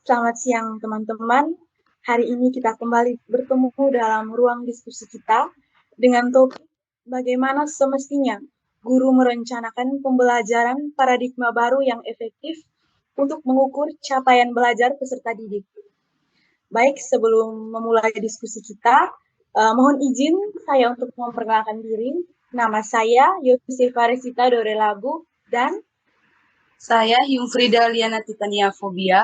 Selamat siang teman-teman. Hari ini kita kembali bertemu dalam ruang diskusi kita dengan topik bagaimana semestinya guru merencanakan pembelajaran paradigma baru yang efektif untuk mengukur capaian belajar peserta didik. Baik, sebelum memulai diskusi kita, mohon izin saya untuk memperkenalkan diri. Nama saya Yosefa Resita Dorelagu dan saya Humfrida Liana Titania Fobia.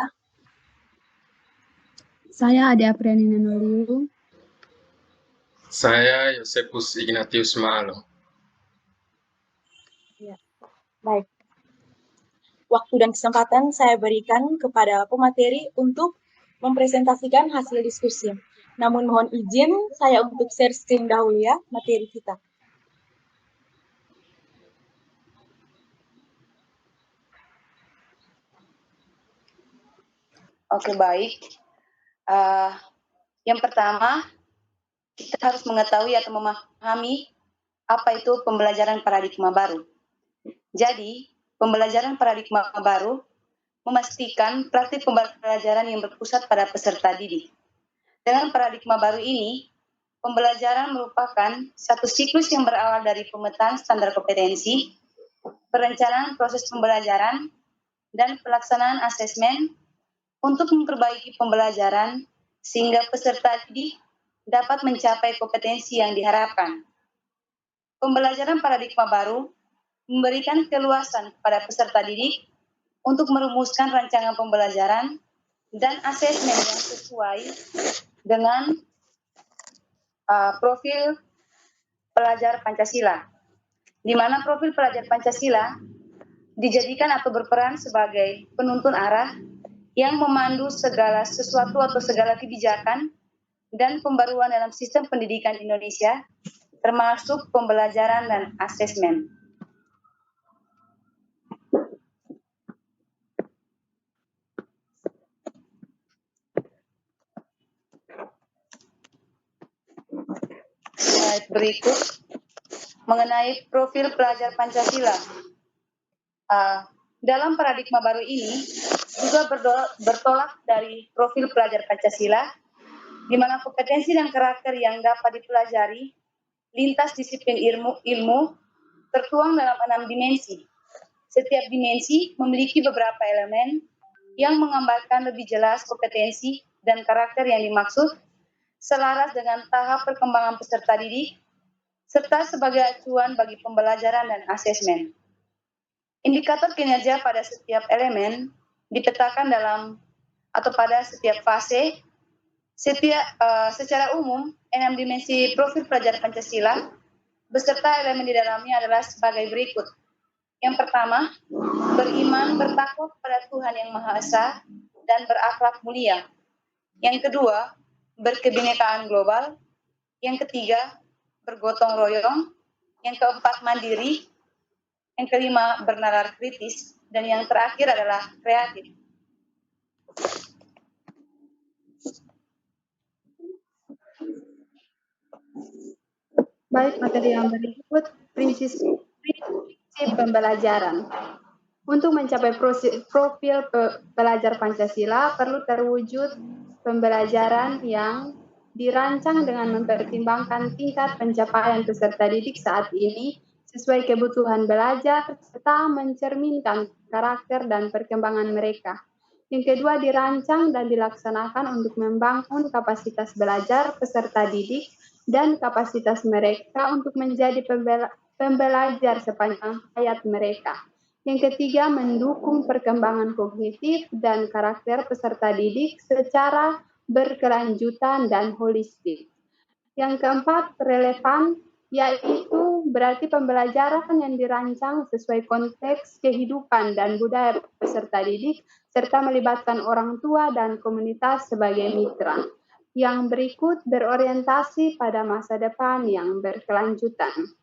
Saya Ade Aprianina Noliu. Saya Yosepus Ignatius Maalo. Ya, baik. Waktu dan kesempatan saya berikan kepada pemateri untuk mempresentasikan hasil diskusi. Namun mohon izin saya untuk share screen dahulu ya materi kita. Oke, baik. Yang pertama, kita harus mengetahui atau memahami apa itu pembelajaran paradigma baru. Jadi, pembelajaran paradigma baru memastikan praktik pembelajaran yang berpusat pada peserta didik. Dengan paradigma baru ini, pembelajaran merupakan satu siklus yang berawal dari pemetaan standar kompetensi, perencanaan proses pembelajaran, dan pelaksanaan asesmen untuk memperbaiki pembelajaran sehingga peserta didik dapat mencapai kompetensi yang diharapkan. Pembelajaran paradigma baru memberikan keluasan kepada peserta didik untuk merumuskan rancangan pembelajaran dan asesmen yang sesuai dengan profil pelajar Pancasila, di mana profil pelajar Pancasila dijadikan atau berperan sebagai penuntun arah yang memandu segala sesuatu atau segala kebijakan dan pembaruan dalam sistem pendidikan Indonesia, termasuk pembelajaran dan asesmen. Slide berikut mengenai profil pelajar Pancasila. Dalam paradigma baru ini juga bertolak dari profil pelajar Pancasila, di mana kompetensi dan karakter yang dapat dipelajari lintas disiplin ilmu tertuang dalam 6 dimensi. Setiap dimensi memiliki beberapa elemen yang menggambarkan lebih jelas kompetensi dan karakter yang dimaksud, selaras dengan tahap perkembangan peserta didik, serta sebagai acuan bagi pembelajaran dan asesmen. Indikator kinerja pada setiap elemen dipetakan dalam atau pada setiap fase. Secara umum, 6 dimensi profil pelajar Pancasila beserta elemen di dalamnya adalah sebagai berikut. Yang pertama, beriman bertakwa kepada Tuhan Yang Maha Esa dan berakhlak mulia. Yang kedua, berkebinekaan global. Yang ketiga, bergotong royong. Yang keempat, mandiri. Yang kelima, bernalar kritis. Dan yang terakhir adalah kreatif. Baik, materi yang berikut, prinsip pembelajaran. Untuk mencapai profil pelajar Pancasila, perlu terwujud pembelajaran yang dirancang dengan mempertimbangkan tingkat pencapaian peserta didik saat ini sesuai kebutuhan belajar serta mencerminkan karakter dan perkembangan mereka. Yang kedua, dirancang dan dilaksanakan untuk membangun kapasitas belajar peserta didik dan kapasitas mereka untuk menjadi pembelajar sepanjang hayat mereka. Yang ketiga, mendukung perkembangan kognitif dan karakter peserta didik secara berkelanjutan dan holistik. Yang keempat, relevan, yaitu berarti pembelajaran yang dirancang sesuai konteks kehidupan dan budaya peserta didik, serta melibatkan orang tua dan komunitas sebagai mitra. Yang berikut berorientasi pada masa depan yang berkelanjutan.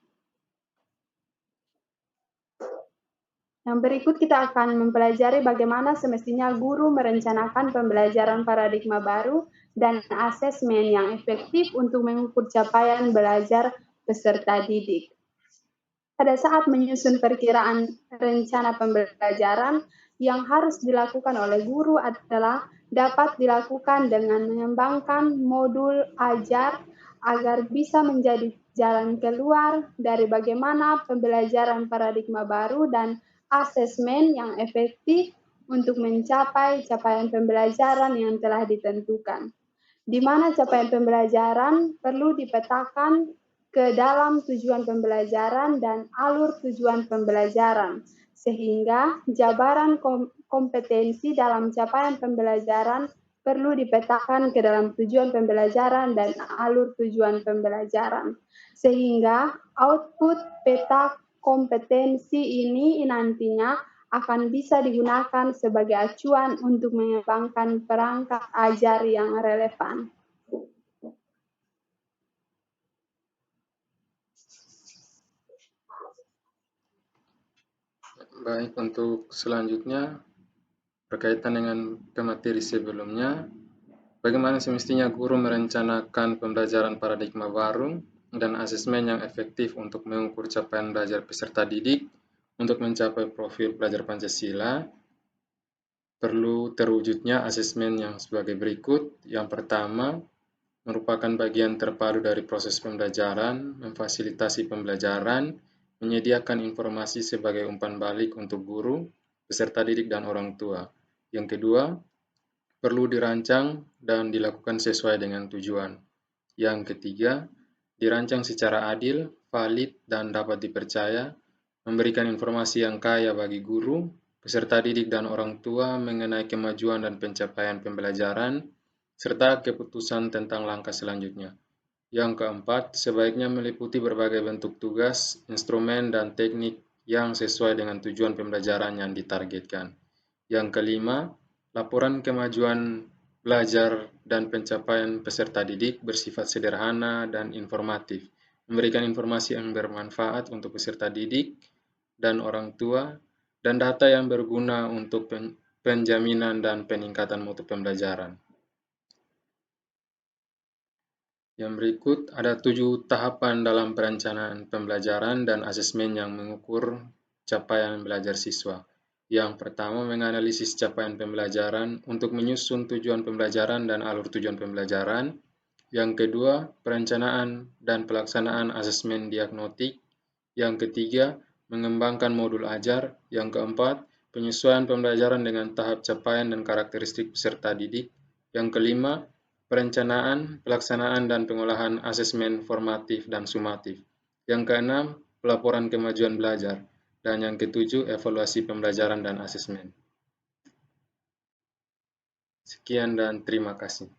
Yang berikut kita akan mempelajari bagaimana semestinya guru merencanakan pembelajaran paradigma baru dan asesmen yang efektif untuk mengukur capaian belajar peserta didik. Pada saat menyusun perkiraan rencana pembelajaran, yang harus dilakukan oleh guru adalah dapat dilakukan dengan mengembangkan modul ajar agar bisa menjadi jalan keluar dari bagaimana pembelajaran paradigma baru dan asesmen yang efektif untuk mencapai capaian pembelajaran yang telah ditentukan, di mana capaian pembelajaran perlu dipetakan ke dalam tujuan pembelajaran dan alur tujuan pembelajaran, sehingga jabaran kompetensi dalam capaian pembelajaran perlu dipetakan ke dalam tujuan pembelajaran dan alur tujuan pembelajaran, sehingga output peta kompetensi ini nantinya akan bisa digunakan sebagai acuan untuk mengembangkan perangkat ajar yang relevan. Baik, untuk selanjutnya berkaitan dengan pemateri sebelumnya, bagaimana semestinya guru merencanakan pembelajaran paradigma baru dan asesmen yang efektif untuk mengukur capaian belajar peserta didik untuk mencapai profil pelajar Pancasila. Perlu terwujudnya asesmen yang sebagai berikut. Yang pertama, merupakan bagian terpadu dari proses pembelajaran, memfasilitasi pembelajaran, menyediakan informasi sebagai umpan balik untuk guru, peserta didik, dan orang tua. Yang kedua, perlu dirancang dan dilakukan sesuai dengan tujuan. Yang ketiga, dirancang secara adil, valid, dan dapat dipercaya, memberikan informasi yang kaya bagi guru, peserta didik, dan orang tua mengenai kemajuan dan pencapaian pembelajaran, serta keputusan tentang langkah selanjutnya. Yang keempat, sebaiknya meliputi berbagai bentuk tugas, instrumen, dan teknik yang sesuai dengan tujuan pembelajaran yang ditargetkan. Yang kelima, laporan kemajuan belajar dan pencapaian peserta didik bersifat sederhana dan informatif, memberikan informasi yang bermanfaat untuk peserta didik dan orang tua, dan data yang berguna untuk penjaminan dan peningkatan mutu pembelajaran. Yang berikut ada 7 tahapan dalam perencanaan pembelajaran dan asesmen yang mengukur capaian belajar siswa. Yang pertama, menganalisis capaian pembelajaran untuk menyusun tujuan pembelajaran dan alur tujuan pembelajaran. Yang kedua, perencanaan dan pelaksanaan asesmen diagnostik. Yang ketiga, mengembangkan modul ajar. Yang keempat, penyesuaian pembelajaran dengan tahap capaian dan karakteristik peserta didik. Yang kelima, perencanaan, pelaksanaan, dan pengolahan asesmen formatif dan sumatif. Yang keenam, pelaporan kemajuan belajar. Dan yang ketujuh, evaluasi pembelajaran dan asesmen. Sekian dan terima kasih.